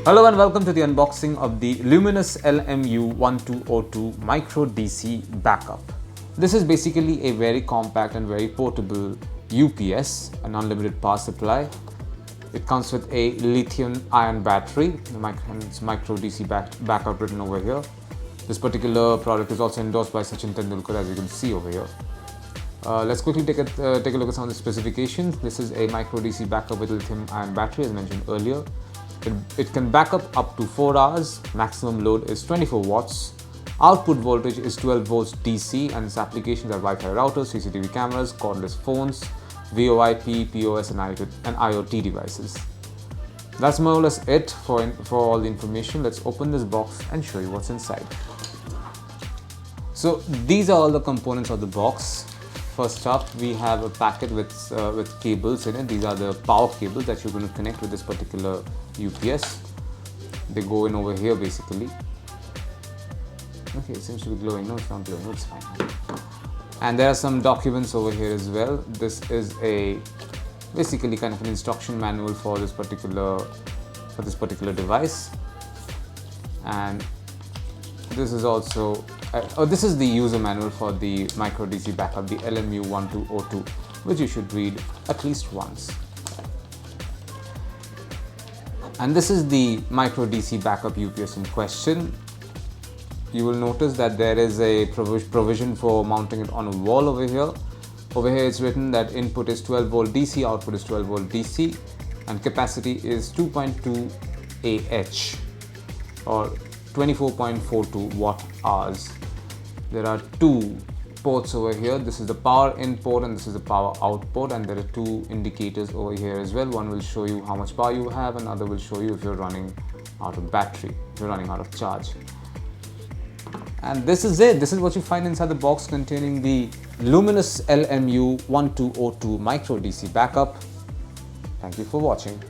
Hello and welcome to the unboxing of the Luminous LMU1202 Micro DC Backup. This is basically a very compact and very portable UPS, an unlimited power supply. It comes with a lithium-ion battery, it's Micro DC Backup written over here. This particular product is also endorsed by Sachin Tendulkar, as you can see over here. Let's quickly take a look at some of the specifications. This is a Micro DC Backup with lithium-ion battery, as mentioned earlier. It can back up to 4 hours, maximum load is 24 watts, output voltage is 12 volts DC, and its applications are Wi-Fi routers, CCTV cameras, cordless phones, VoIP, POS and IoT devices. That's more or less it for all the information. Let's open this box and show you what's inside. So these are all the components of the box. First up, we have a packet with cables in it. These are the power cables that you're going to connect with this particular UPS. They go in over here basically. Okay, it seems to be glowing. No, it's not glowing. It's fine. And there are some documents over here as well. This is basically kind of an instruction manual for this particular device. And this is also this is the user manual for the Micro DC Backup, the LMU1202, which you should read at least once. And this is the Micro DC Backup UPS in question. You will notice that there is a provision for mounting it on a wall over here. Over here it's written that input is 12 volt DC, output is 12 volt DC, and capacity is 2.2 AH or 24.42 watt hours. There are two ports over here. This is the power in port and this is the power out port, and there are two indicators over here as well. One will show you how much power you have, and other will show you if you're running out of battery, if you're running out of charge. And this is it. This is what you find inside the box containing the Luminous LMU1202 Micro DC Backup. Thank you for watching.